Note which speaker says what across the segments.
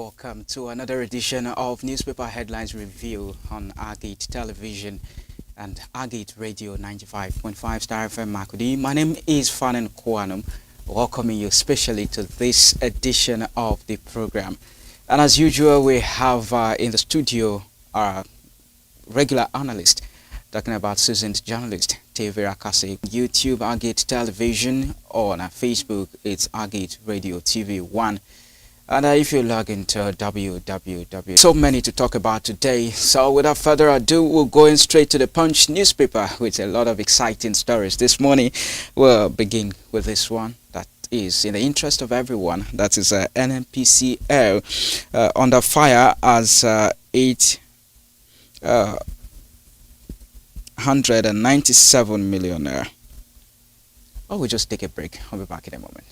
Speaker 1: welcome to another edition of Newspaper Headlines Review on Agate Television and Agate Radio 95.5 Star FM Makudi. My name is Fanen Kwanum, welcoming you especially to this edition of the program. And as usual, we have in the studio our regular analyst, talking about seasoned journalist Tavira Kase. YouTube, Agate Television, or on Facebook, it's Agate Radio TV 1. And if you log into www. So many to talk about today. So without further ado, we'll go in straight to the Punch newspaper with a lot of exciting stories. This morning, we'll begin with this one that is in the interest of everyone. That is NNPCL under fire as 897 millionaire. Oh, we'll just take a break. I'll be back in a moment.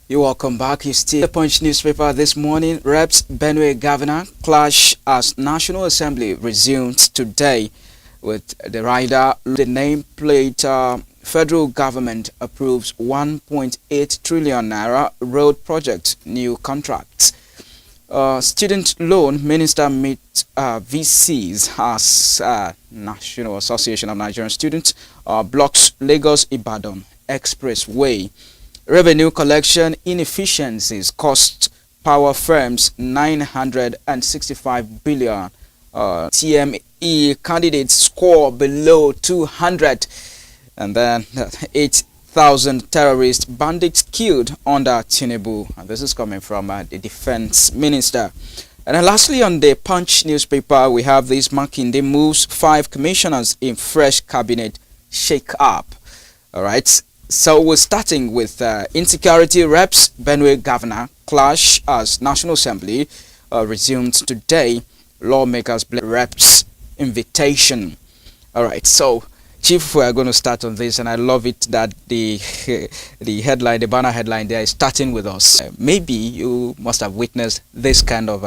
Speaker 1: You're welcome back. You still the Punch newspaper this morning. Reps Benue Governor clash as National Assembly resumes today with the rider. The nameplate federal government approves 1.8 trillion naira road project new contracts. Student loan minister meets VCs as National Association of Nigerian Students blocks Lagos Ibadan Expressway. Revenue collection inefficiencies cost power firms 965 billion. TME candidates score below 200. And then 8,000 terrorist bandits killed under Tinubu. And this is coming from the defense minister. And then lastly, on the Punch newspaper, we have this Makinde moves 5 commissioners in fresh cabinet shake-up. All right. So we're starting with insecurity. Reps Benue Governor clash as National Assembly resumed today. Lawmakers blame Reps invitation. All right, so Chief, we're going to start on this, and I love it that the headline, the banner headline there is starting with us. Maybe you must have witnessed this kind of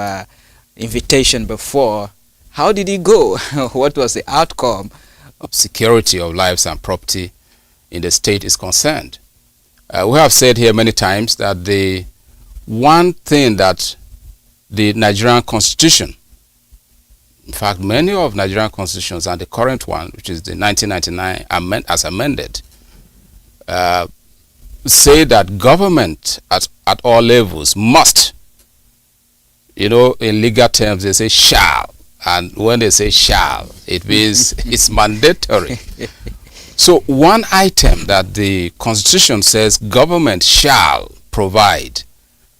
Speaker 1: invitation before. How did it go? What was the outcome?
Speaker 2: Security of lives and property in the state is concerned. We have said here many times that the one thing that the Nigerian Constitution, in fact many of Nigerian constitutions and the current one, which is the 1999 as amended, say that government at all levels must, in legal terms they say shall, and when they say shall, it means it's mandatory. So one item that the Constitution says government shall provide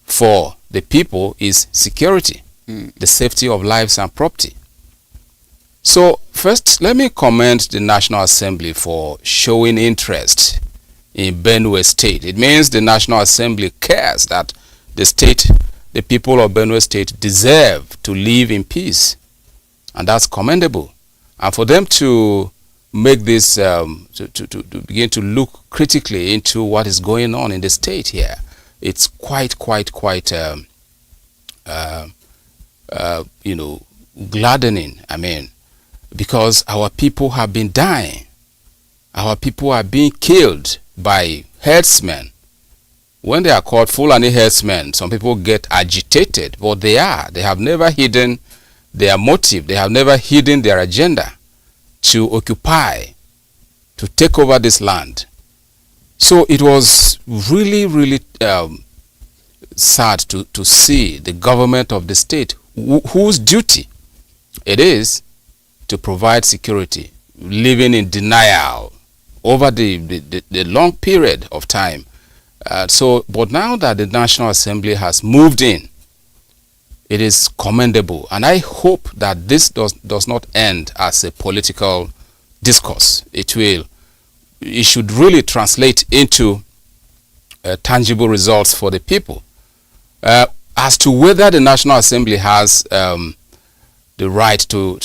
Speaker 2: for the people is security, the safety of lives and property. So first, let me commend the National Assembly for showing interest in Benue State. It means the National Assembly cares that the people of Benue State deserve to live in peace. And that's commendable. And for them to make this, to begin to look critically into what is going on in the state here, it's quite gladdening. I mean, because our people have been dying. Our people are being killed by herdsmen. When they are called Fulani herdsmen, some people get agitated, but they have never hidden their motive. They have never hidden their agenda to occupy, to take over this land. So it was really sad to see the government of the state, whose duty it is to provide security, living in denial over the long period of time. But now that the National Assembly has moved in, it is commendable, and I hope that this does not end as a political discourse. It should really translate into tangible results for the people. As to whether the National Assembly has the right to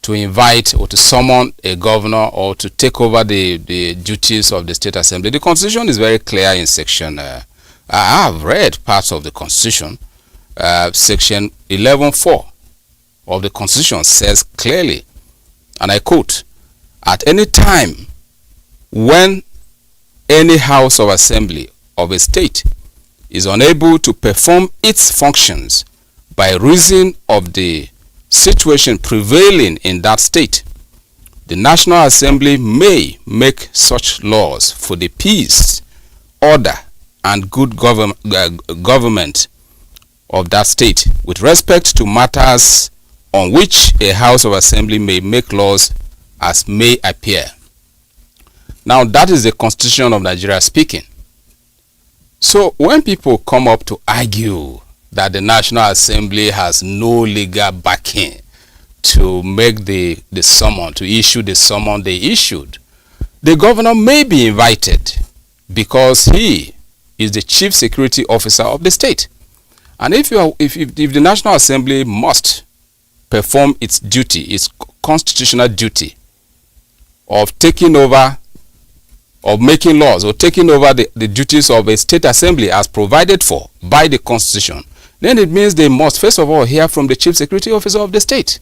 Speaker 2: invite or to summon a governor or to take over the duties of the State Assembly, the Constitution is very clear in section, I have read parts of the Constitution, section 11.4 of the Constitution says clearly, and I quote, "At any time when any House of Assembly of a state is unable to perform its functions by reason of the situation prevailing in that state, the National Assembly may make such laws for the peace, order, and good government of that state with respect to matters on which a House of Assembly may make laws as may appear." Now that is the Constitution of Nigeria speaking. So when people come up to argue that the National Assembly has no legal backing to make the summon, to issue the summon they issued, the governor may be invited because he is the chief security officer of the state. And if the National Assembly must perform its duty, its constitutional duty of taking over, of making laws or taking over the duties of a state assembly as provided for by the Constitution, then it means they must first of all hear from the chief security officer of the state.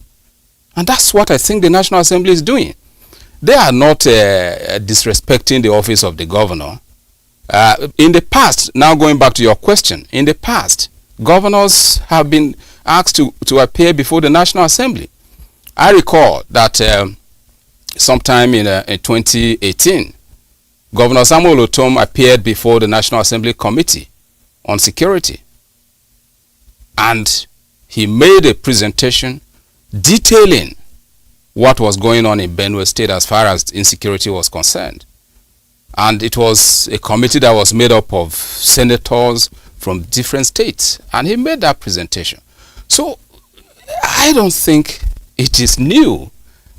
Speaker 2: And that's what I think the National Assembly is doing. They are not disrespecting the office of the governor. In the past, now going back to your question, in the past, governors have been asked to appear before the National Assembly. I recall that sometime in 2018, Governor Samuel Otom appeared before the National Assembly Committee on Security, and he made a presentation detailing what was going on in Benue State as far as insecurity was concerned. And it was a committee that was made up of senators from different states, and he made that presentation. So I don't think it is new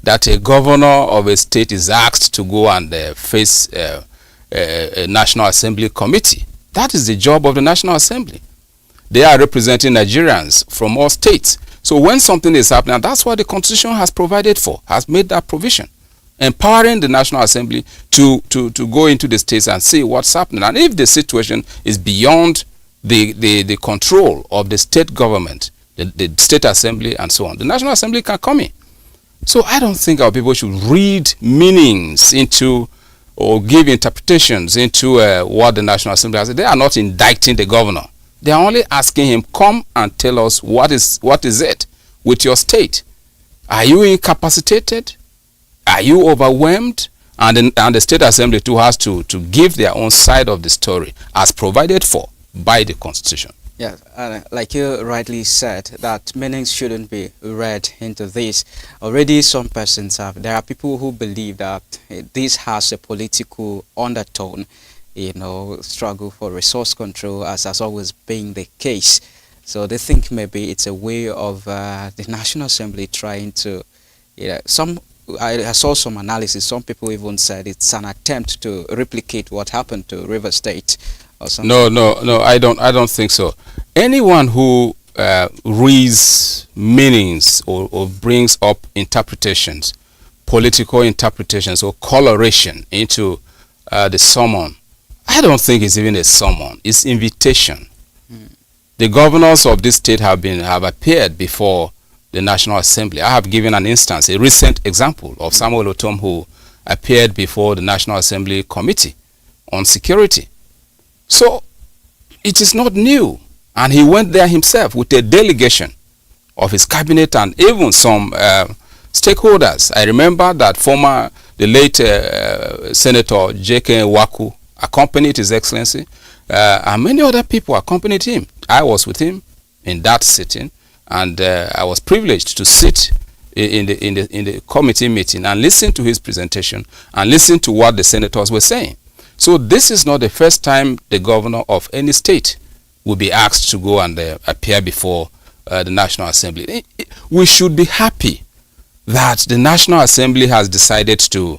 Speaker 2: that a governor of a state is asked to go and face a National Assembly committee. That is the job of the National Assembly. They are representing Nigerians from all states. So when something is happening, and that's what the Constitution has provided for, has made that provision, empowering the National Assembly to go into the states and see what's happening. And if the situation is beyond the control of the state government, the state assembly and so on, the National Assembly can come in. So I don't think our people should read meanings into or give interpretations into what the National Assembly has. They are not indicting the governor. They are only asking him, come and tell us what is it with your state. Are you incapacitated? Are you overwhelmed? And the state assembly too has to give their own side of the story as provided for by the Constitution.
Speaker 1: Yeah, like you rightly said, that meanings shouldn't be read into this. Already some persons there are people who believe that this has a political undertone, struggle for resource control, as has always been the case. So they think maybe it's a way of the National Assembly trying to, I saw some analysis, some people even said it's an attempt to replicate what happened to River State.
Speaker 2: No, I don't think so. Anyone who reads meanings or brings up interpretations, political interpretations or coloration into the summon, I don't think it's even a summon. It's invitation. The governors of this state have appeared before the National Assembly. I have given an instance, a recent example of Samuel Otom, who appeared before the National Assembly Committee on Security. So it is not new, and he went there himself with a delegation of his cabinet and even some stakeholders. I remember that the late Senator J.K. Waku accompanied His Excellency, and many other people accompanied him. I was with him in that sitting, and I was privileged to sit in the committee meeting and listen to his presentation and listen to what the senators were saying. So this is not the first time the governor of any state will be asked to go and appear before the National Assembly. We should be happy that the National Assembly has decided to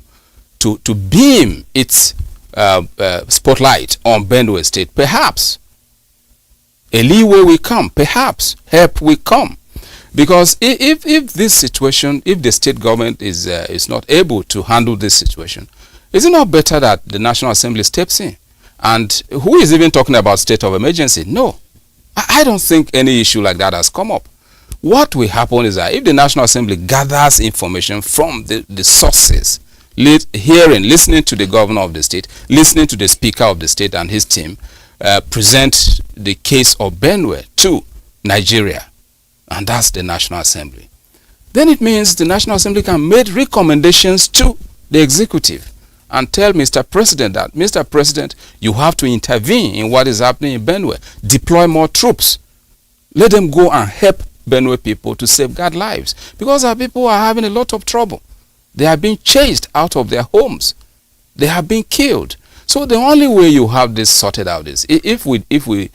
Speaker 2: beam its spotlight on Benue State, perhaps a leeway will come, perhaps help will come. Because if this situation, if the state government is not able to handle this situation, is it not better that the National Assembly steps in? And who is even talking about state of emergency? No, I don't think any issue like that has come up. What will happen is that if the National Assembly gathers information from the sources, listening to the governor of the state, listening to the speaker of the state and his team, present the case of Benue to Nigeria, and that's the National Assembly, then it means the National Assembly can make recommendations to the executive and tell Mr. President that, Mr. President, you have to intervene in what is happening in Benue. Deploy more troops. Let them go and help Benue people to safeguard lives. Because our people are having a lot of trouble. They are being chased out of their homes. They have been killed. So the only way you have this sorted out is if we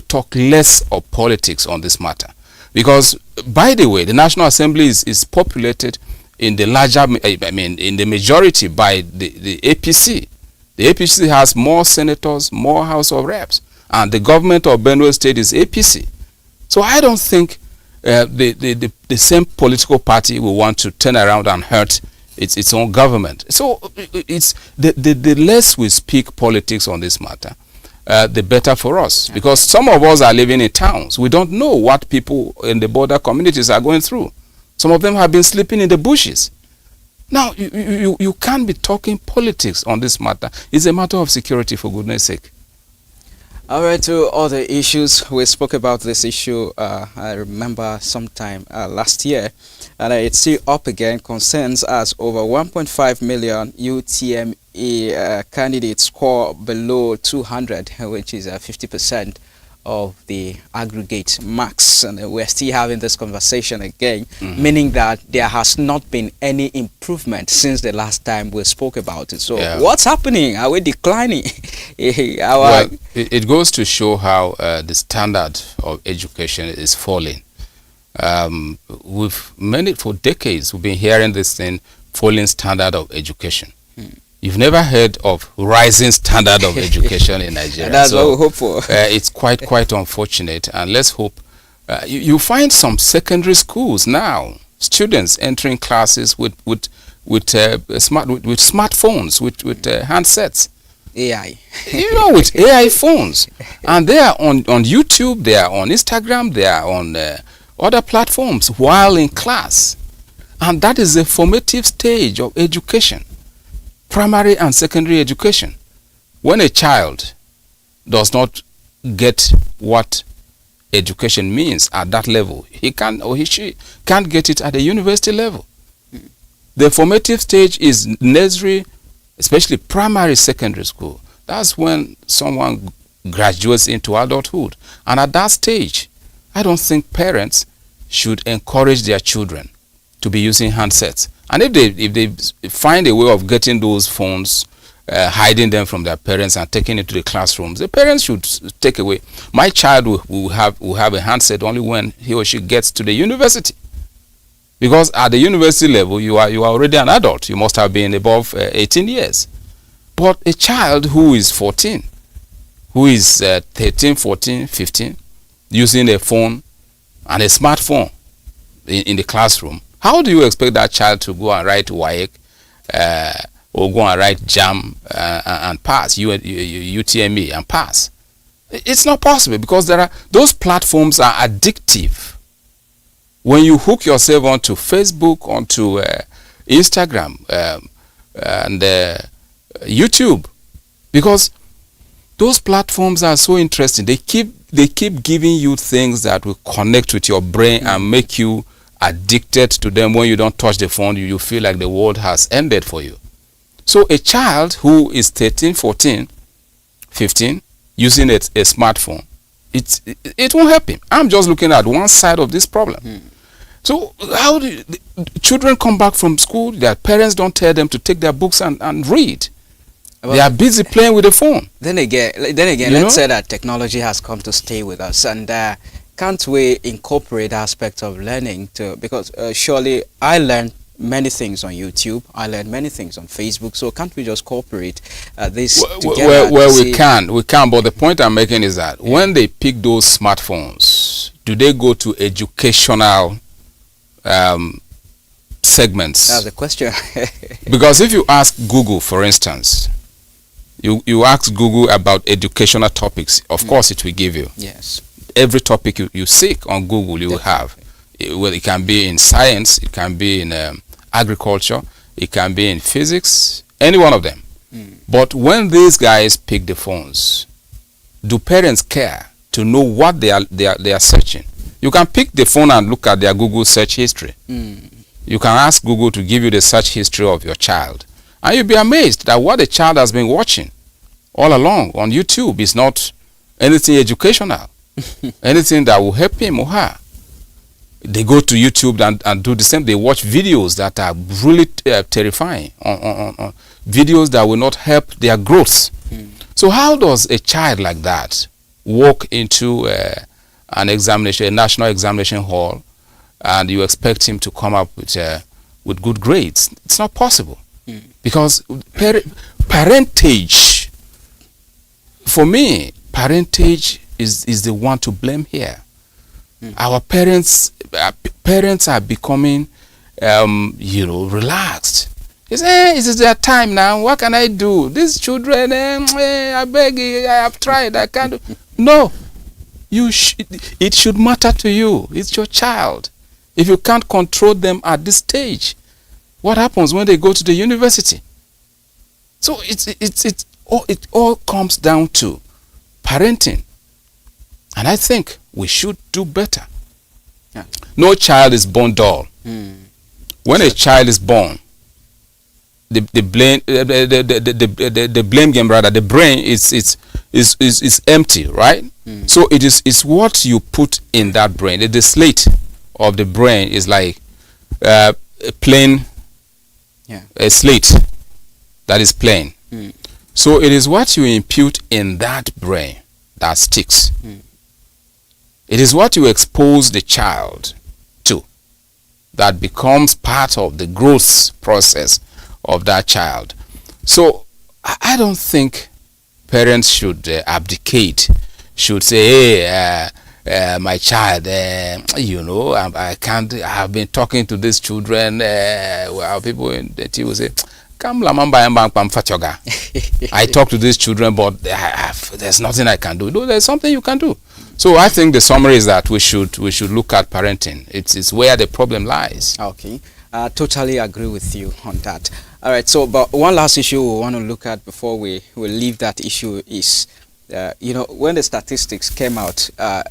Speaker 2: talk less of politics on this matter. Because, by the way, the National Assembly is populated in the larger, in the majority by the APC. The APC has more senators, more House of Reps, and the government of Benue State is APC. So I don't think the same political party will want to turn around and hurt its own government. So it's the less we speak politics on this matter, the better for us. Because some of us are living in towns. We don't know what people in the border communities are going through. Some of them have been sleeping in the bushes. Now, you can't be talking politics on this matter. It's a matter of security, for goodness sake.
Speaker 1: All right, to other issues. We spoke about this issue, I remember sometime last year, and it's still up again. Concerns as over 1.5 million UTME candidates score below 200, which is 50% of the aggregate marks. And we're still having this conversation again, meaning that there has not been any improvement since the last time we spoke about it. So what's happening? Are we declining?
Speaker 2: Well, it goes to show how the standard of education is falling. For decades we've been hearing this thing, falling standard of education. You've never heard of rising standard of education in Nigeria.
Speaker 1: And that's what we hope for.
Speaker 2: It's quite unfortunate, and let's hope. You find some secondary schools now, students entering classes with smartphones, with handsets.
Speaker 1: AI.
Speaker 2: With AI phones. And they are on YouTube, they are on Instagram, they are on other platforms while in class. And that is a formative stage of education. Primary and secondary education. When a child does not get what education means at that level, she can't get it at the university level. The formative stage is nursery, especially primary, secondary school. That's when someone graduates into adulthood. And at that stage, I don't think parents should encourage their children to be using handsets. And if they find a way of getting those phones, hiding them from their parents and taking it to the classrooms, the parents should take away. My child will have a handset only when he or she gets to the university. Because at the university level, you are already an adult. You must have been above 18 years. But a child who is 14, who is 13, 14, 15, using a phone and a smartphone in the classroom, how do you expect that child to go and write WAEC or go and write JAM and pass, UTME and pass? It's not possible, because those platforms are addictive. When you hook yourself onto Facebook, onto Instagram and YouTube, because those platforms are so interesting. They keep giving you things that will connect with your brain and make you addicted to them. When you don't touch the phone, you feel like the world has ended for you. So a child who is 13, 14, 15, using a smartphone, it won't help him. I'm just looking at one side of this problem. So how do children come back from school? Their parents don't tell them to take their books and read. Well, they are busy playing with the phone.
Speaker 1: Then again, let's say that technology has come to stay with us, and can't we incorporate aspects of learning too? Because surely I learned many things on YouTube. I learn many things on Facebook. So can't we just cooperate this
Speaker 2: Well,
Speaker 1: together?
Speaker 2: we can. But the point I'm making is that when they pick those smartphones, do they go to educational segments?
Speaker 1: That's the question.
Speaker 2: Because if you ask Google, for instance, you ask Google about educational topics, of course it will give you.
Speaker 1: Yes.
Speaker 2: Every topic you seek on Google, you will have. It can be in science, it can be in agriculture, it can be in physics, any one of them. But when these guys pick the phones, do parents care to know what they are searching? You can pick the phone and look at their Google search history. You can ask Google to give you the search history of your child, and you'll be amazed that what the child has been watching all along on YouTube is not anything educational, anything that will help him or her. They go to YouTube and do the same. They watch videos that are really terrifying, on videos that will not help their growth. So how does a child like that walk into an examination, a national examination hall, and you expect him to come up with good grades? It's not possible. Because parentage, for me, parentage is the one to blame here. Our parents are becoming, relaxed. It's their time now. What can I do? These children, I beg you, I have tried. I can't do. No, it should matter to you. It's your child. If you can't control them at this stage, what happens when they go to the university? So it all comes down to parenting. And I think we should do better. Yeah. No child is born dull. When a child is born, the blame game, rather, the brain is empty, right? So it's what you put in that brain. The slate of the brain is like a plain, a slate that is plain. So it is what you impute in that brain that sticks. It is what you expose the child to that becomes part of the growth process of that child. So I don't think parents should abdicate, should say, hey, my child, I can't, I have been talking to these children, people in the TV will say, I talk to these children, but there's nothing I can do. No, there's something you can do. So I think the summary is that we should look at parenting. It's where the problem lies.
Speaker 1: Okay, totally agree with you on that. All right. So, but one last issue we want to look at before we leave that issue is, when the statistics came out,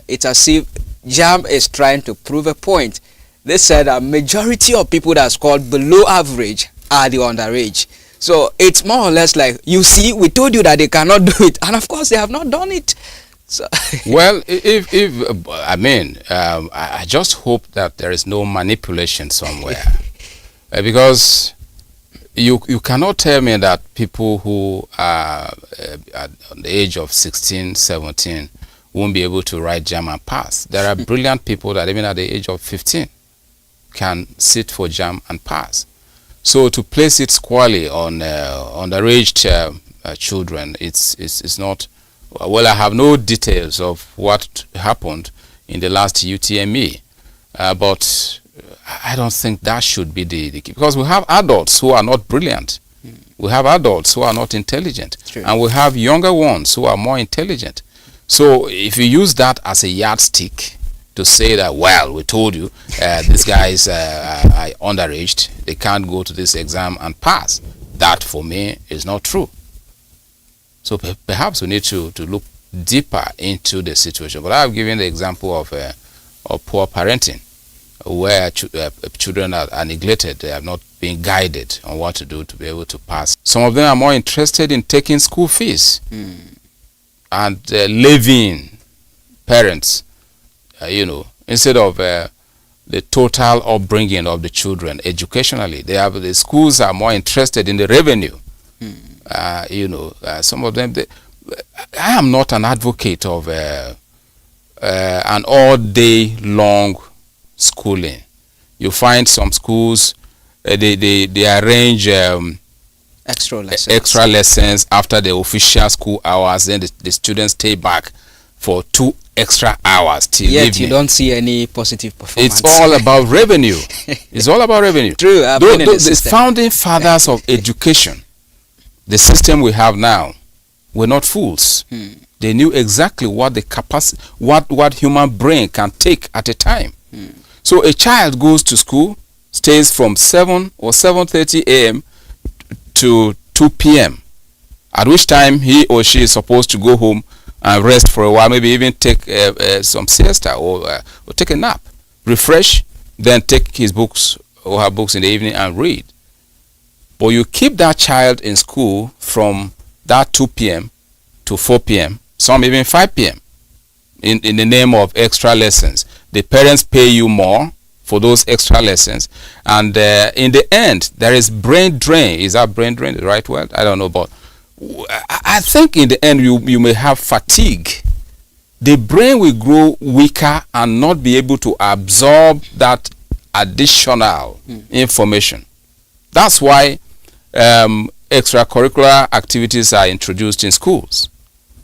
Speaker 1: it's as if JAMB is trying to prove a point. They said a majority of people that scored below average are the underage. So it's more or less like, you see, we told you that they cannot do it, and of course they have not done it. So
Speaker 2: well, I just hope that there is no manipulation somewhere, because you cannot tell me that people who are at the age of 16, 17 won't be able to write JAMB and pass. There are brilliant people that even at the age of 15 can sit for JAMB and pass. So to place it squarely on underage children, it's not. Well, I have no details of what happened in the last UTME, but I don't think that should be the key, because we have adults who are not brilliant. We have adults who are not intelligent, and we have younger ones who are more intelligent. So if you use that as a yardstick to say that, well, we told you these guys are underaged, they can't go to this exam and pass, that for me is not true. So perhaps we need to look deeper into the situation. But I have given the example of poor parenting, where children are neglected. They have not been guided on what to do to be able to pass. Some of them are more interested in taking school fees and levying parents, instead of the total upbringing of the children educationally. The schools are more interested in the revenue. Some of them, I am not an advocate of an all-day long schooling. You find some schools, they arrange extra lessons after the official school hours. Then the students stay back for 2 extra hours till
Speaker 1: Yet
Speaker 2: evening.
Speaker 1: you don't see any positive performance.
Speaker 2: It's all about revenue. It's all about revenue.
Speaker 1: True.
Speaker 2: The founding fathers of education, the system we have now, were not fools. They knew exactly what the capacity, what human brain can take at a time. So a child goes to school, stays from 7 or 7:30 a.m. to 2 p.m., at which time he or she is supposed to go home and rest for a while, maybe even take some siesta or take a nap, refresh, then take his books or her books in the evening and read. But you keep that child in school from that 2 p.m. to 4 p.m., some even 5 p.m. in the name of extra lessons. The parents pay you more for those extra lessons, and in the end there is brain drain. Is that brain drain the right word? I don't know, but I think in the end you may have fatigue. The brain will grow weaker and not be able to absorb that additional information. That's why extracurricular activities are introduced in schools,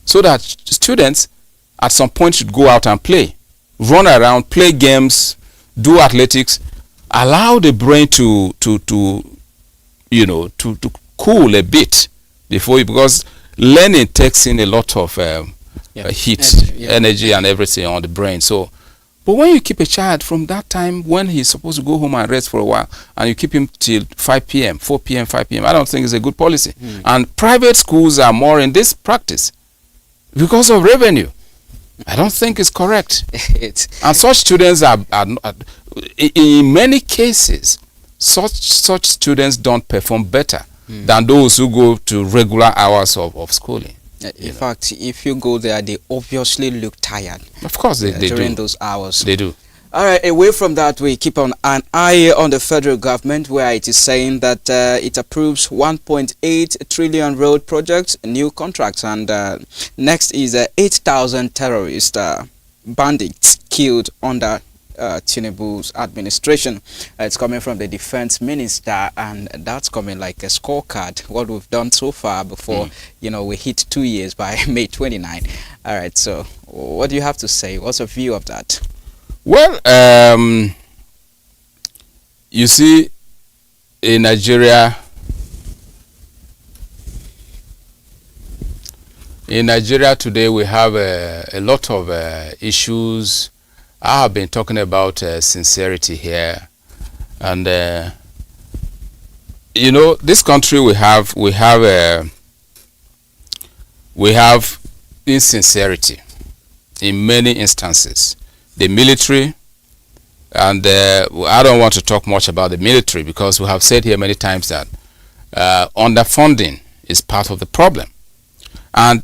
Speaker 2: so that students at some point should go out and play, run around, play games, do athletics, allow the brain to cool a bit before you, because learning takes in a lot of heat, energy and everything on the brain. So, but when you keep a child from that time when he's supposed to go home and rest for a while, and you keep him till 5 p.m., 4 p.m., 5 p.m., I don't think it's a good policy. And private schools are more in this practice because of revenue. I don't think it's correct. And such students are in many cases, such students don't perform better than those who go to regular hours of schooling.
Speaker 1: In fact, if you go there, they obviously look tired.
Speaker 2: Of course they do.
Speaker 1: During those hours.
Speaker 2: They do.
Speaker 1: All right, away from that, we keep an eye on the federal government, where it is saying that it approves 1.8 trillion road projects, new contracts, and next is 8,000 terrorist bandits killed under Tinubu's administration. It's coming from the defense minister, and that's coming like a scorecard, what we've done so far before we hit 2 years by May 29. All right, so what do you have to say? What's your view of that?
Speaker 2: Well, you see, in Nigeria today, we have a lot of issues. I have been talking about sincerity here, and this country we have insincerity in many instances. The military, and I don't want to talk much about the military, because we have said here many times that underfunding is part of the problem, and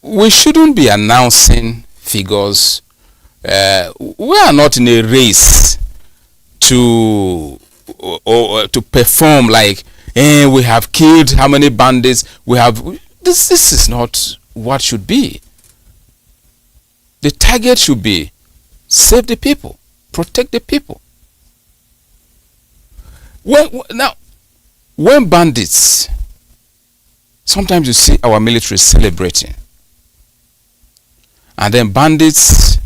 Speaker 2: we shouldn't be announcing figures. We are not in a race to perform like we have killed how many bandits we have. This is not what should be. The target should be save the people, protect the people. When bandits, sometimes you see our military celebrating, and then bandits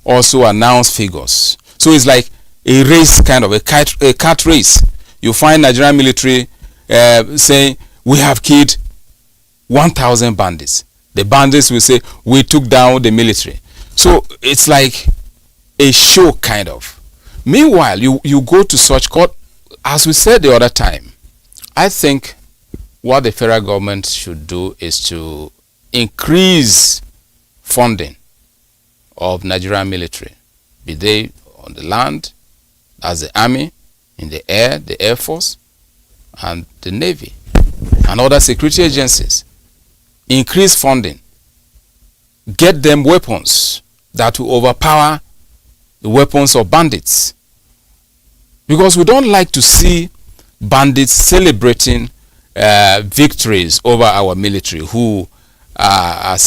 Speaker 2: also announce figures. So it's like a race, kind of a cat race. You find Nigerian military saying we have killed 1,000 bandits. The bandits will say we took down the military. So it's like a show, kind of. Meanwhile, you go to such court, as we said the other time. I think what the federal government should do is to increase funding of Nigerian military, be they on the land, as the army, in the air, the air force, and the navy, and other security agencies. Increase funding, get them weapons that will overpower the weapons of bandits, because we don't like to see bandits celebrating victories over our military, who are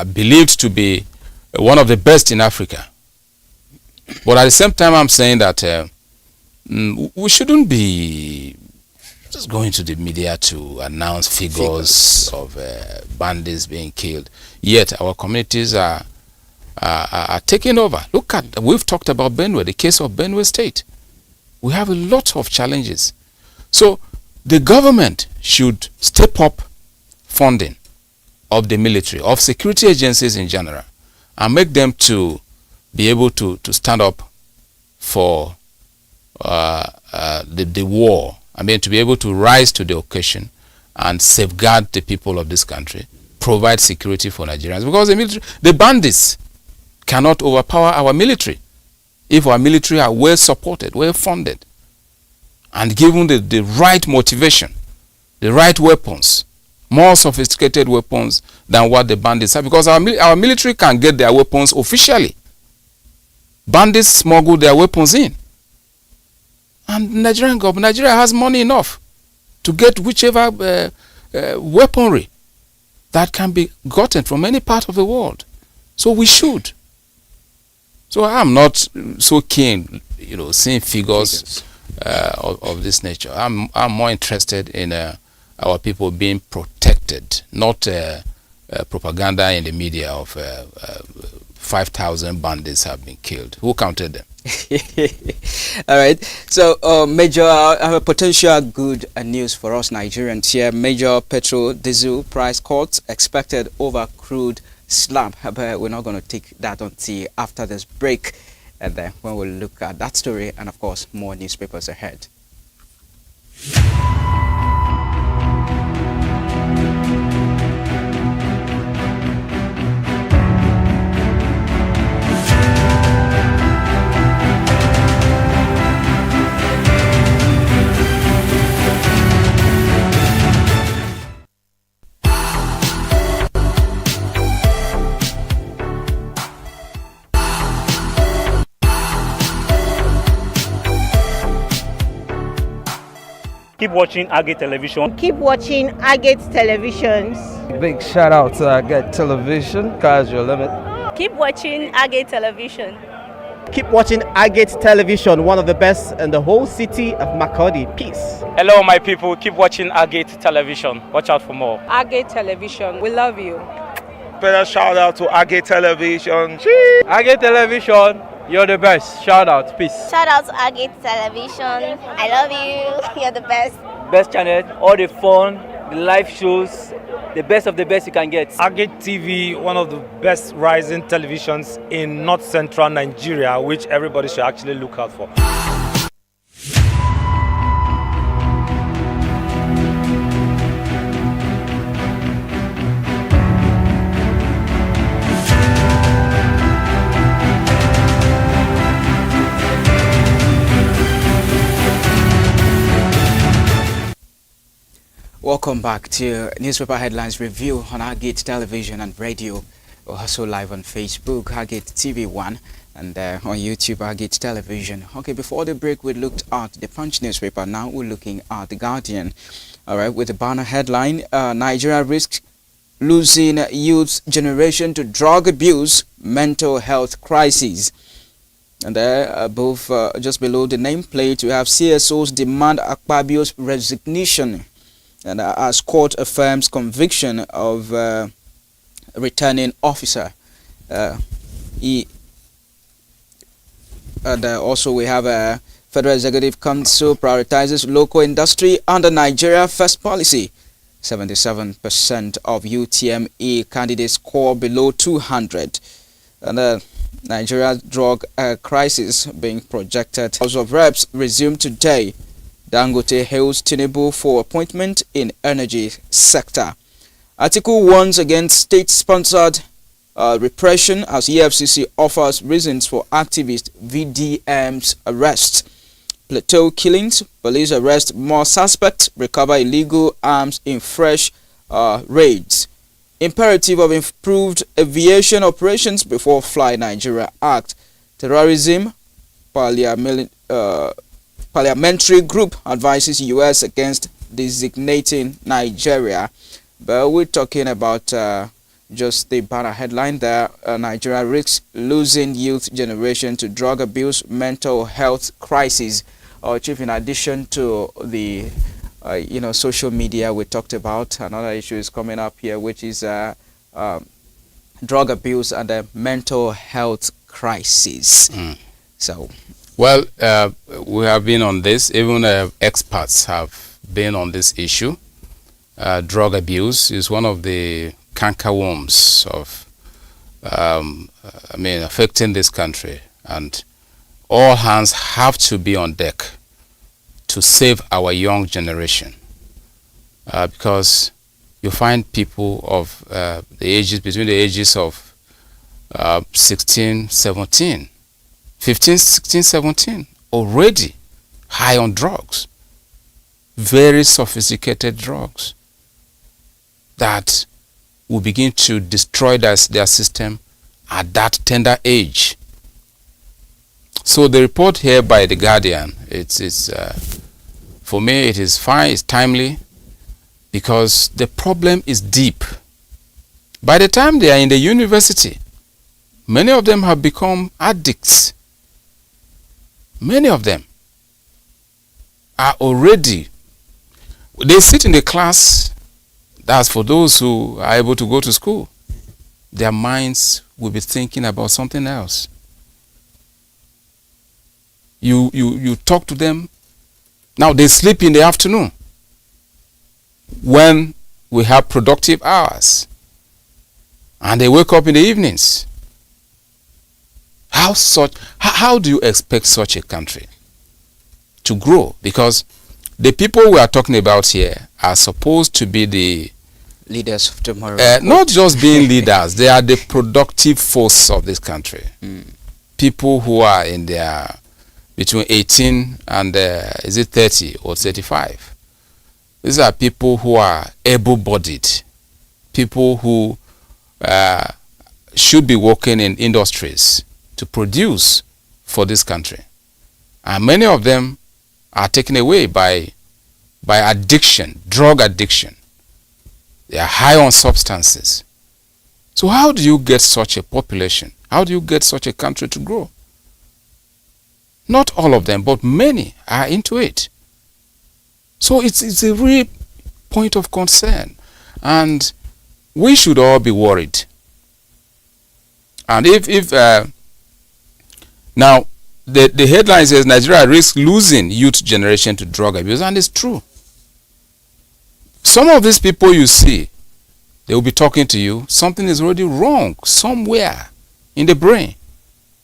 Speaker 2: believed to be one of the best in Africa. But at the same time, I'm saying that we shouldn't be just going to the media to announce figures of bandits being killed. Yet our communities are taking over. Look at, we've talked about Benue, the case of Benue State. We have a lot of challenges. So the government should step up funding of the military, of security agencies in general, and make them to be able to stand up for the war. I mean, to be able to rise to the occasion and safeguard the people of this country, provide security for Nigerians. Because the military, the bandits cannot overpower our military if our military are well supported, well funded, and given the right motivation, the right weapons, more sophisticated weapons than what the bandits have. Because our military can get their weapons officially. Bandits smuggle their weapons in. And Nigeria has money enough to get whichever weaponry that can be gotten from any part of the world. So we should. So I'm not so keen, seeing figures of this nature. I'm more interested in our people being protected, not propaganda in the media of 5,000 bandits have been killed. Who counted them?
Speaker 1: All right. So, major potential good news for us Nigerians here. Major petrol diesel price cuts expected over crude slump. But we're not going to take that until after this break, and then when we'll look at that story and of course more newspapers ahead.
Speaker 3: Keep watching Agate Television.
Speaker 4: Keep watching Agate Televisions.
Speaker 5: Big shout out to Agate Television, Cause Your Limit.
Speaker 6: Keep watching Agate Television.
Speaker 7: Keep watching Agate Television, one of the best in the whole city of Makurdi. Peace.
Speaker 3: Hello, my people. Keep watching Agate Television. Watch out for more.
Speaker 6: Agate Television. We love you.
Speaker 8: Special shout out to Agate Television.
Speaker 5: Agate Television, you're the best. Shout out, peace.
Speaker 9: Shout out to Agate Television. I love you. You're the best.
Speaker 10: Best channel, all the fun, the live shows, the best of the best you can get.
Speaker 8: Agate TV, one of the best rising televisions in North Central Nigeria, which everybody should actually look out for.
Speaker 1: Welcome back to Newspaper Headlines Review on Agate Television and Radio. We're also live on Facebook, Agate TV1, and on YouTube, Agate Television. Okay, before the break, we looked at the Punch newspaper. Now we're looking at The Guardian. All right, with the banner headline, Nigeria risks losing youth generation to drug abuse, mental health crisis. And there, above, just below the nameplate, we have CSOs demand Akpabio's resignation. And as court affirms conviction of returning officer. And also we have a Federal Executive Council prioritizes local industry under Nigeria First policy. 77% of UTME candidates score below 200. And Nigeria's drug crisis being projected. House of Reps resumed today. Dangote hails Tinubu for appointment in energy sector. Article warns against state-sponsored repression as EFCC offers reasons for activist VDM's arrest. Plateau killings, police arrest more suspects, recover illegal arms in fresh raids. Imperative of improved aviation operations before Fly Nigeria Act. Terrorism, Parliamentary group advises U.S. against designating Nigeria. But we're talking about just the banner headline there. Nigeria risks losing youth generation to drug abuse, mental health crisis. Chief, in addition to the social media we talked about, another issue is coming up here, which is drug abuse and the mental health crisis. So,
Speaker 2: well, we have been on this. Even experts have been on this issue. Drug abuse is one of the cankerworms of, affecting this country, and all hands have to be on deck to save our young generation, because you find people of between the ages of 16, 17, 15, 16, 17 already high on drugs, very sophisticated drugs that will begin to destroy their system at that tender age. So the report here by The Guardian, it's for me it is fine, it's timely, because the problem is deep. By the time they are in the university, many of them have become addicts. Many of them are already, they sit in the class. That's for those who are able to go to school. Their minds will be thinking about something else. You talk to them. Now they sleep in the afternoon when we have productive hours, and they wake up in the evenings. How do you expect such a country to grow? Because the people we are talking about here are supposed to be the
Speaker 1: leaders of tomorrow.
Speaker 2: Not just being leaders, they are the productive force of this country. People who are in their between 18 and 30 or 35. These are people who are able-bodied, people who should be working in industries to produce for this country. And many of them are taken away by addiction, drug addiction. They are high on substances. So how do you get such a population? How do you get such a country to grow? Not all of them, but many are into it. So it's a real point of concern. And we should all be worried. And if now the headline says Nigeria risks losing youth generation to drug abuse, and it's true. Some of these people you see, they will be talking to you, something is already wrong somewhere in the brain.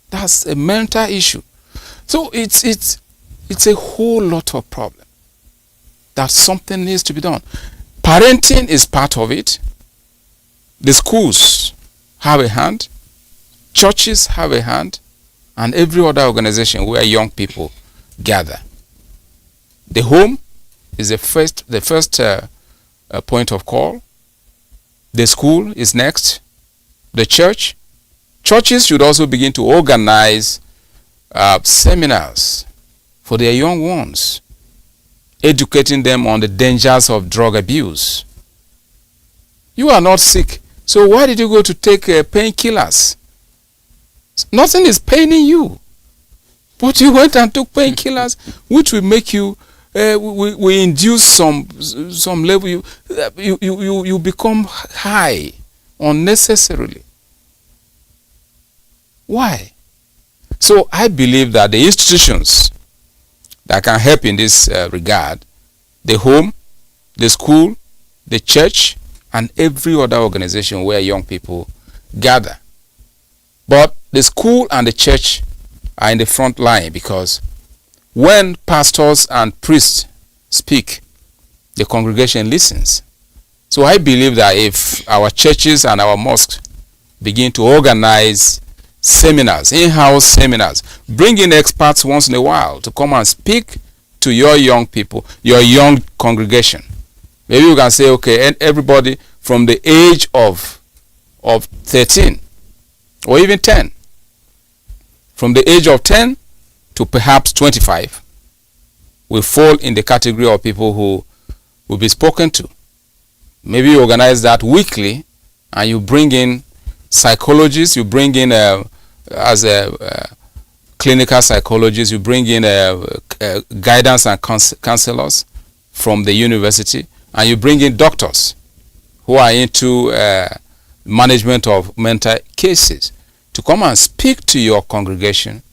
Speaker 2: That's a mental issue. So it's a whole lot of problem that something needs to be done. Parenting is part of it. The schools have a hand, churches have a hand, and every other organization where young people gather. The home is the first point of call. The school is next. The churches should also begin to organize seminars for their young ones, educating them on the dangers of drug abuse. You are not sick, so why did you go to take painkillers? Nothing is paining you, but you went and took painkillers, which will make you, we induce some level. You become high unnecessarily. Why? So I believe that the institutions that can help in this regard, the home, the school, the church, and every other organization where young people gather. But the school and the church are in the front line, because when pastors and priests speak, the congregation listens. So I believe that if our churches and our mosques begin to organize seminars, in-house seminars, bring in experts once in a while to come and speak to your young people, your young congregation. Maybe you can say, okay, and everybody from the age of 13 or even 10, from the age of 10 to perhaps 25, will fall in the category of people who will be spoken to. Maybe you organize that weekly, and you bring in psychologists, you bring in as clinical psychologists, you bring in guidance and counselors from the university, and you bring in doctors who are into management of mental cases to come and speak to your congregation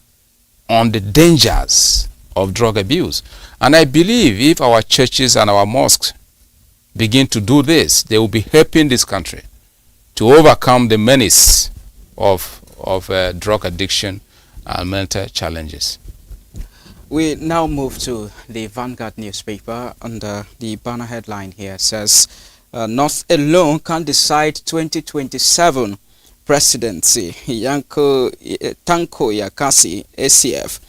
Speaker 2: on the dangers of drug abuse. And I believe if our churches and our mosques begin to do this, they will be helping this country to overcome the menace of drug addiction and mental challenges.
Speaker 1: We now move to the Vanguard newspaper. Under the banner headline here says, North alone can decide 2027 presidency. Tanko Yakasi, ACF.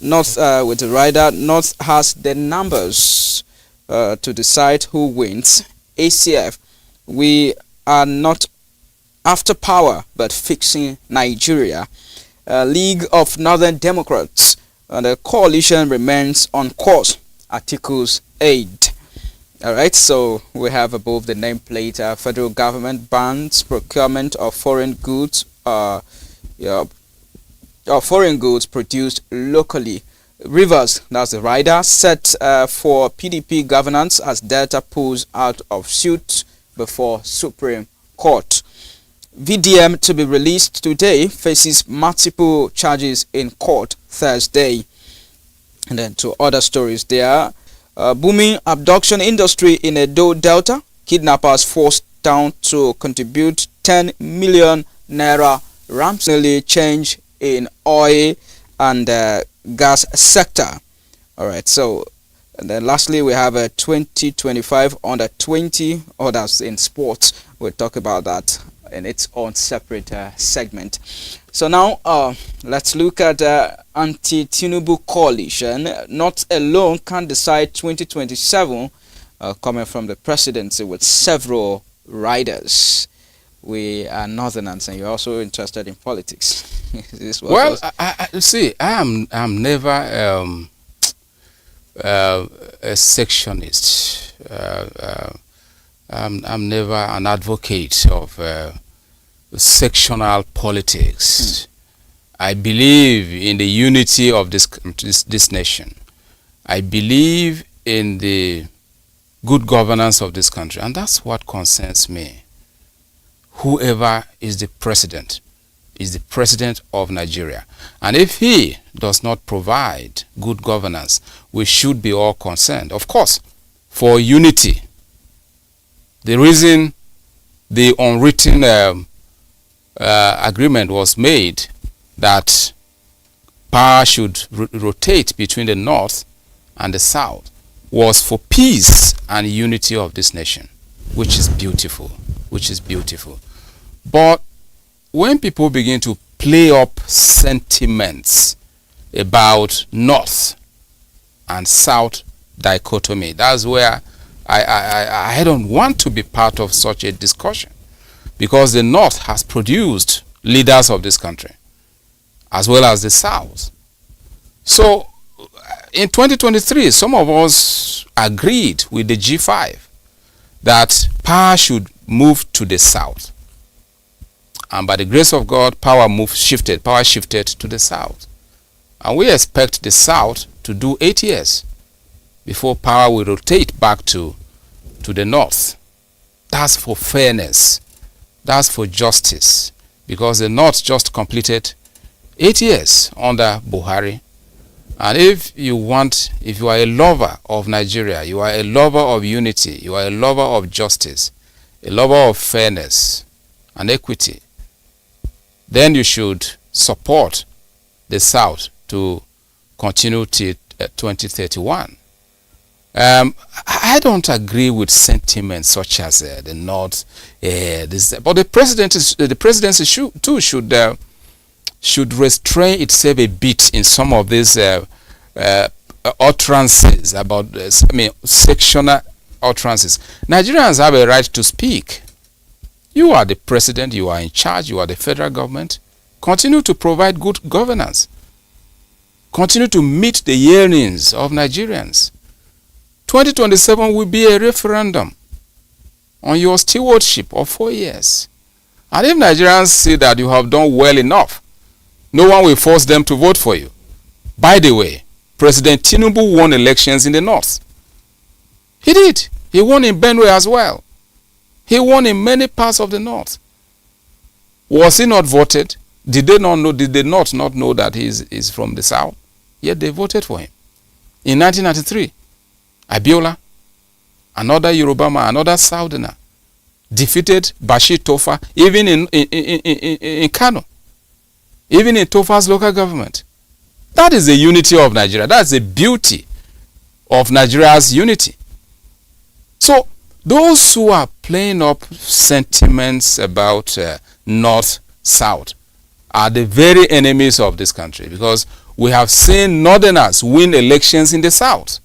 Speaker 1: North with the rider, North has the numbers to decide who wins. ACF, we are not after power but fixing Nigeria. League of Northern Democrats, the coalition remains on course. Articles 8. All right, so we have above the nameplate, federal government bans procurement of foreign goods produced locally. Rivers, that's the rider, set for PDP governance as Delta pulls out of suit before Supreme Court. VDM to be released today faces multiple charges in court Thursday. And then to other stories there. Booming abduction industry in Edo Delta. Kidnappers forced down to contribute 10 million naira ransom change in oil and gas sector. All right, so and then lastly we have a 2025 under 20 others in sports. We'll talk about that in its own separate segment. So now let's look at anti-Tinubu coalition. Not alone can decide 2027 coming from the presidency with several riders. We are Northerners, and you're also interested in politics.
Speaker 2: Well, I see, I'm never a sectionist. I'm never an advocate of sectional politics. I believe in the unity of this nation. I believe in the good governance of this country, and that's what concerns me. Whoever is the president of Nigeria, and if he does not provide good governance, we should be all concerned. Of course, for unity, the reason the unwritten agreement was made that power should rotate between the north and the south was for peace and unity of this nation, which is beautiful. But when people begin to play up sentiments about north and south dichotomy, that's where I don't want to be part of such a discussion, because the north has produced leaders of this country as well as the south. So in 2023, some of us agreed with the G5 that power should move to the south. And by the grace of God, power shifted to the south. And we expect the south to do 8 years before power will rotate back to the north. That's for fairness. That's for justice. Because the north just completed 8 years under Buhari. And if you are a lover of Nigeria, you are a lover of unity, you are a lover of justice, a lover of fairness and equity, then you should support the South to continue till 2031. I don't agree with sentiments such as the North, but the presidency should restrain itself a bit in some of these utterances about sectional utterances. Nigerians have a right to speak. You are the president, you are in charge, you are the federal government. Continue to provide good governance. Continue to meet the yearnings of Nigerians. 2027 will be a referendum on your stewardship of 4 years. And if Nigerians see that you have done well enough, no one will force them to vote for you. By the way, President Tinubu won elections in the north. He did. He won in Benue as well. He won in many parts of the north. Was he not voted? Did they not know? Did they not know that he is from the south? Yet they voted for him. In 1993, Abiola, another Yoruba man, another Southerner, defeated Bashir Tofa, even in Kano, even in Tofa's local government. That is the unity of Nigeria. That's the beauty of Nigeria's unity. So those who are playing up sentiments about North-South are the very enemies of this country, because we have seen Northerners win elections in the South.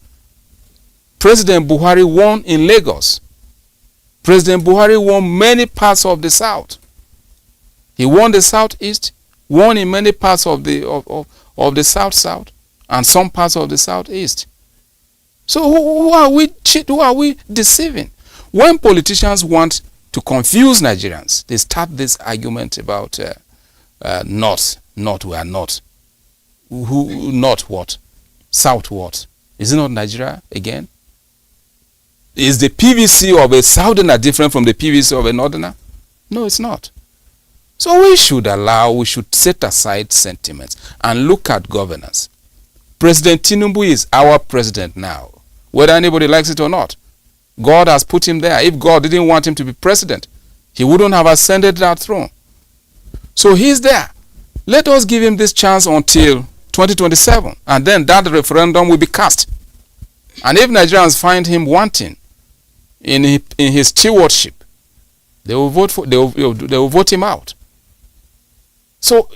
Speaker 2: President Buhari won in Lagos. President Buhari won many parts of the South. He won the Southeast, won in many parts of the South, and some parts of the Southeast. So who are we deceiving? When politicians want to confuse Nigerians, they start this argument about North, we are not. Who, not what? South what? Is it not Nigeria again? Is the PVC of a Southerner different from the PVC of a Northerner? No, it's not. So we should set aside sentiments and look at governance. President Tinubu is our president now, whether anybody likes it or not. God has put him there. If God didn't want him to be president, he wouldn't have ascended that throne. So he's there. Let us give him this chance until 2027, and then that referendum will be cast. And if Nigerians find him wanting in his stewardship, they will vote him out. So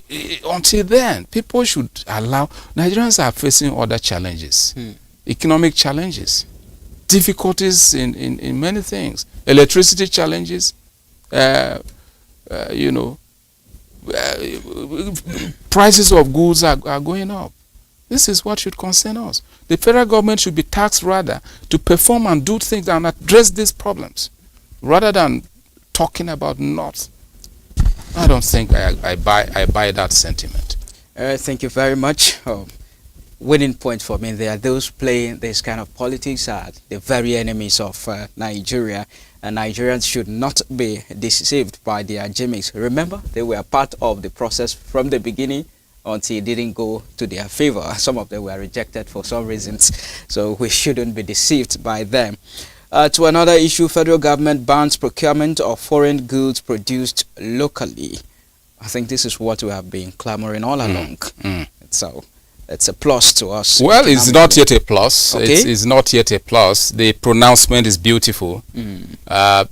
Speaker 2: until then, people should allow. Nigerians are facing other challenges, economic challenges, difficulties in many things, electricity challenges, prices of goods are going up. This is what should concern us. The federal government should be taxed rather to perform and do things and address these problems, rather than talking about North. I don't think I buy that sentiment.
Speaker 1: Thank you very much. Winning point for me there. Those playing this kind of politics are the very enemies of Nigeria, and Nigerians should not be deceived by their gimmicks. Remember, they were part of the process from the beginning until it didn't go to their favor. Some of them were rejected for some reasons, so we shouldn't be deceived by them. To another issue, federal government bans procurement of foreign goods produced locally. I think this is what we have been clamoring all along. So it's a plus to us.
Speaker 2: Well, it's not yet a plus.
Speaker 1: Okay.
Speaker 2: It's not yet a plus. The pronouncement is beautiful.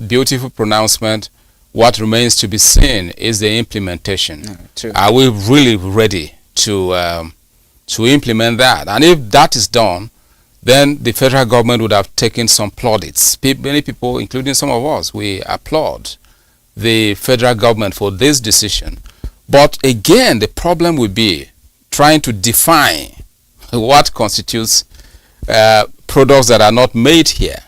Speaker 2: Beautiful pronouncement. What remains to be seen is the implementation.
Speaker 1: True.
Speaker 2: Are we really ready to implement that? And if that is done, then the federal government would have taken some plaudits. Many people, including some of us, we applaud the federal government for this decision. But again, the problem would be trying to define what constitutes products that are not made here.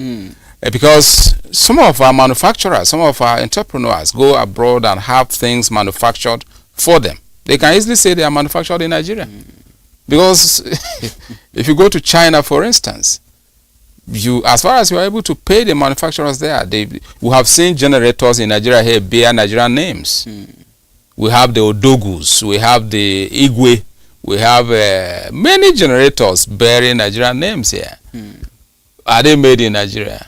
Speaker 2: Because some of our manufacturers, some of our entrepreneurs go abroad and have things manufactured for them. They can easily say they are manufactured in Nigeria. Because if you go to China, for instance, as far as you are able to pay the manufacturers there, we have seen generators in Nigeria here bear Nigerian names. We have the Odogus, we have the Igwe, we have many generators bearing Nigerian names here. Are they made in Nigeria?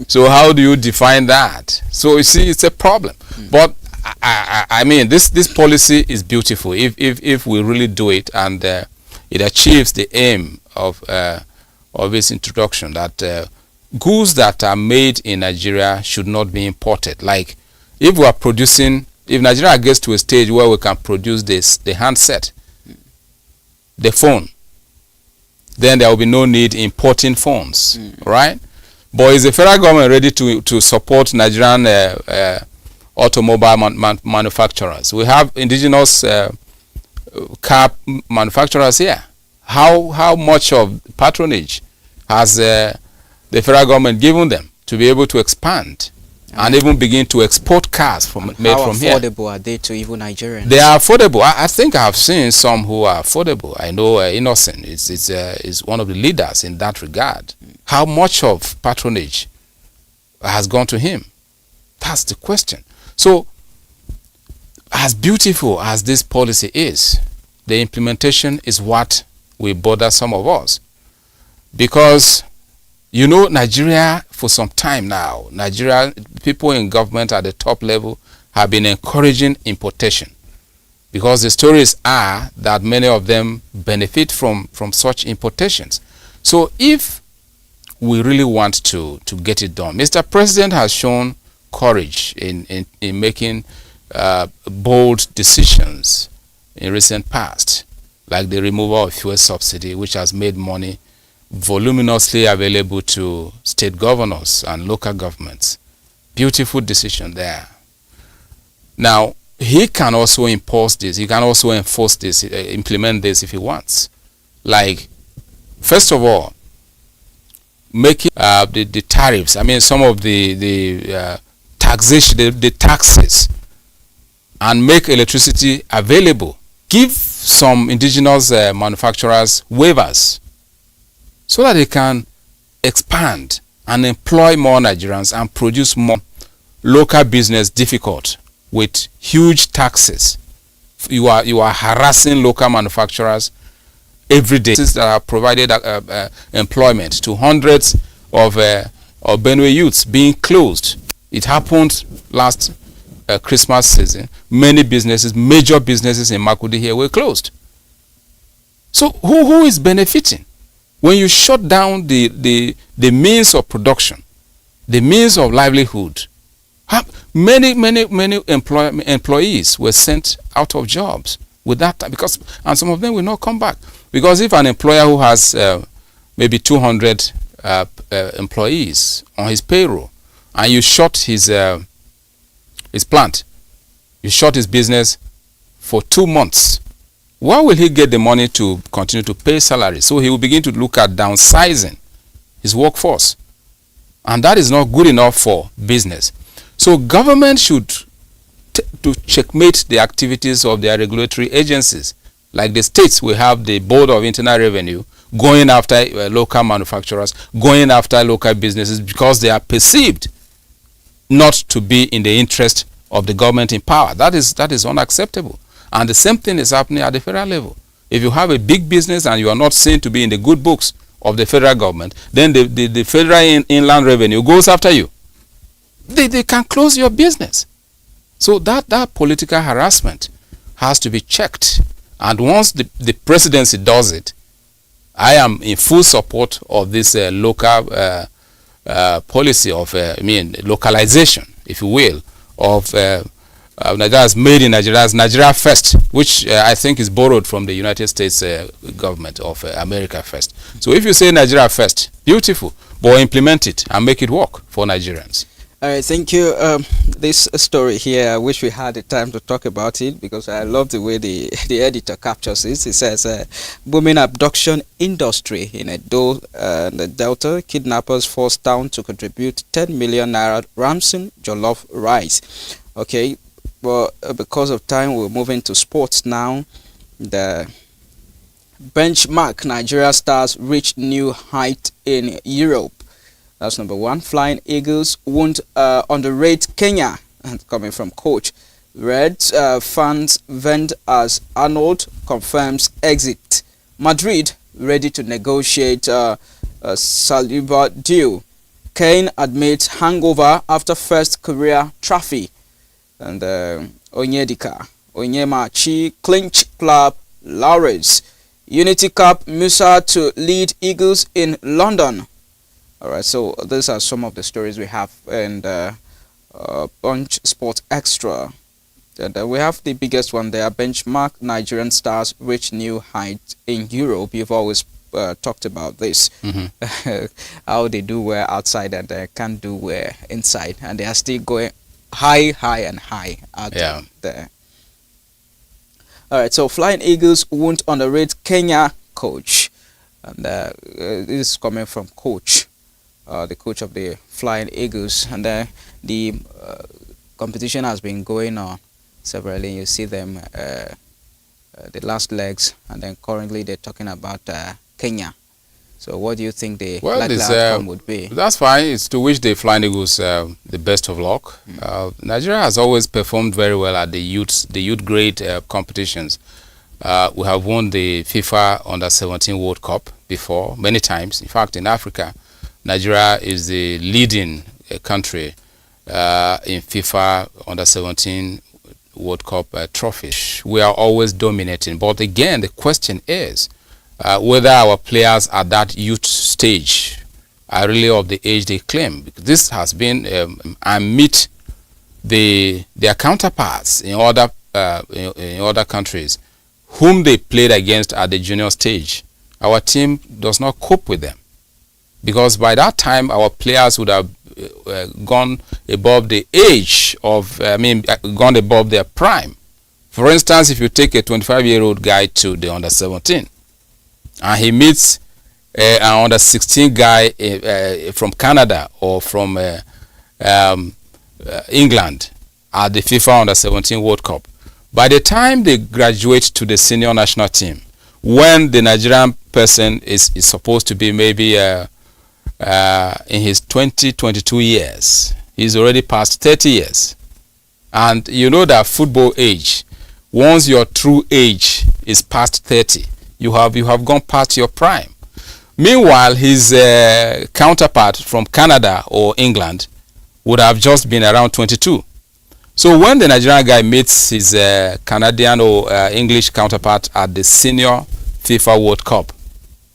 Speaker 2: So how do you define that? So you see, it's a problem. But I mean, this policy is beautiful if we really do it, and it achieves the aim of its introduction, that goods that are made in Nigeria should not be imported. Like if Nigeria gets to a stage where we can produce the handset, the phone, then there will be no need importing phones, right? But is the federal government ready to support Nigerian automobile manufacturers? We have indigenous car manufacturers here. How much of patronage has the federal government given them to be able to expand? and even begin to export cars made from here.
Speaker 1: How affordable are they to even Nigerians?
Speaker 2: They are affordable. I think I have seen some who are affordable. I know Innocent is one of the leaders in that regard. How much of patronage has gone to him? That's the question. So, as beautiful as this policy is, the implementation is what will bother some of us. Because, you know, Nigeria, for some time now, Nigeria, people in government at the top level have been encouraging importation. Because the stories are that many of them benefit from such importations. So if we really want to get it done, Mr. President has shown courage in making bold decisions in recent past, like the removal of fuel subsidy, which has made money voluminously available to state governors and local governments. Beautiful decision there. Now, he can also impose this. He can also enforce this, implement this if he wants. Like, first of all, making the tariffs. I mean, some of the taxation, the taxes, and make electricity available. Give some indigenous manufacturers waivers so that they can expand and employ more Nigerians and produce more local business difficult with huge taxes. You are harassing local manufacturers every day that have provided employment to hundreds of Benue youths being closed. It happened last Christmas season. Many businesses, major businesses in Makurdi here were closed. So who is benefiting? When you shut down the means of production, the means of livelihood, many employees were sent out of jobs with that, and some of them will not come back. Because if an employer who has maybe 200 employees on his payroll, and you shut his plant, you shut his business for 2 months, where will he get the money to continue to pay salary? So he will begin to look at downsizing his workforce. And that is not good enough for business. So government should to checkmate the activities of their regulatory agencies. Like the states, we have the Board of Internal Revenue going after local manufacturers, going after local businesses because they are perceived not to be in the interest of the government in power. That is unacceptable. And the same thing is happening at the federal level. If you have a big business and you are not seen to be in the good books of the federal government, then the federal inland revenue goes after you. They can close your business. So that political harassment has to be checked. And once the presidency does it, I am in full support of this local policy of, localization, if you will, of Nigeria made in Nigeria as Nigeria First, which I think is borrowed from the United States government of America First. So if you say Nigeria First, beautiful, but implement it and make it work for Nigerians.
Speaker 1: All right, thank you. This story here, I wish we had the time to talk about it because I love the way the editor captures it. It says, booming abduction industry in Edo and the Delta, kidnappers forced down to contribute 10 million naira ransom jollof rice. Okay, well, because of time, we're moving to sports now. The benchmark Nigeria Stars reach new height in Europe. That's number one. Flying Eagles won't underrate Kenya, and coming from coach. Reds fans vent as Arnold confirms exit. Madrid ready to negotiate Saliba deal. Kane admits hangover after first career trophy. And Onyemachi clinch club laurels. Unity Cup Musa to lead Eagles in London. All right, so these are some of the stories we have in Punch Sport Extra. And we have the biggest one there. Benchmark Nigerian Stars reach new height in Europe. You've always talked about this. How they do well outside and they can't do well inside. And they are still going high and high out there. All right, so Flying Eagles won't underrate Kenya coach. And this is coming from coach. the coach of the Flying Eagles, and the competition has been going on severally. You see them the last legs, and then currently they're talking about Kenya. So what do you think the likely outcome would be?
Speaker 2: That's fine. It's to wish the Flying Eagles the best of luck. Nigeria has always performed very well at the youth grade competitions. We have won the FIFA Under-17 World Cup before, many times. In fact, in Africa, Nigeria is the leading country in FIFA Under-17 World Cup trophies. We are always dominating. But again, the question is whether our players at that youth stage are really of the age they claim. Because this has been and meet their counterparts in other countries whom they played against at the junior stage. Our team does not cope with them, because by that time our players would have gone above the age of, gone above their prime. For instance, if you take a 25-year-old guy to the under-17 and he meets an under-16 guy from Canada or from England at the FIFA Under-17 World Cup, by the time they graduate to the senior national team, when the Nigerian person is supposed to be maybe in his 22 years, he's already past 30 years. And you know that football age, once your true age is past 30, you have gone past your prime. Meanwhile, his counterpart from Canada or England would have just been around 22. So when the Nigerian guy meets his Canadian or English counterpart at the senior FIFA World Cup,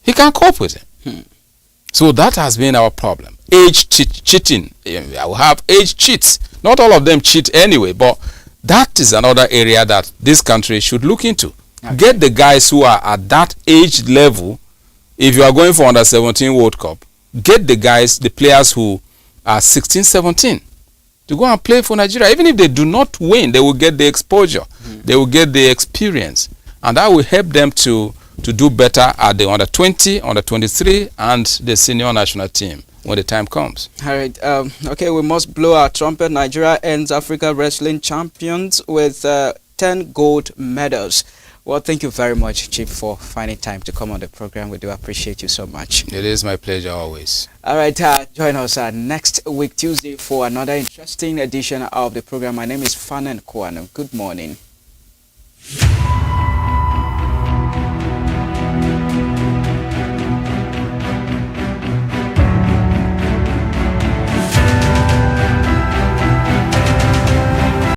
Speaker 2: he can't cope with it. So that has been our problem. Age cheating. I will have age cheats. Not all of them cheat anyway, but that is another area that this country should look into. Okay. Get the guys who are at that age level. If you are going for Under-17 World Cup, get the guys, the players who are 16, 17 to go and play for Nigeria. Even if they do not win, they will get the exposure. They will get the experience. And that will help them to do better at the Under-20, Under-23, and the senior national team when the time comes.
Speaker 1: All right. Okay, we must blow our trumpet. Nigeria ends Africa Wrestling Champions with 10 gold medals. Well, thank you very much, Chief, for finding time to come on the program. We do appreciate you so much.
Speaker 2: It is my pleasure always.
Speaker 1: All right, join us next week, Tuesday, for another interesting edition of the program. My name is Fanan Kwano. Good morning.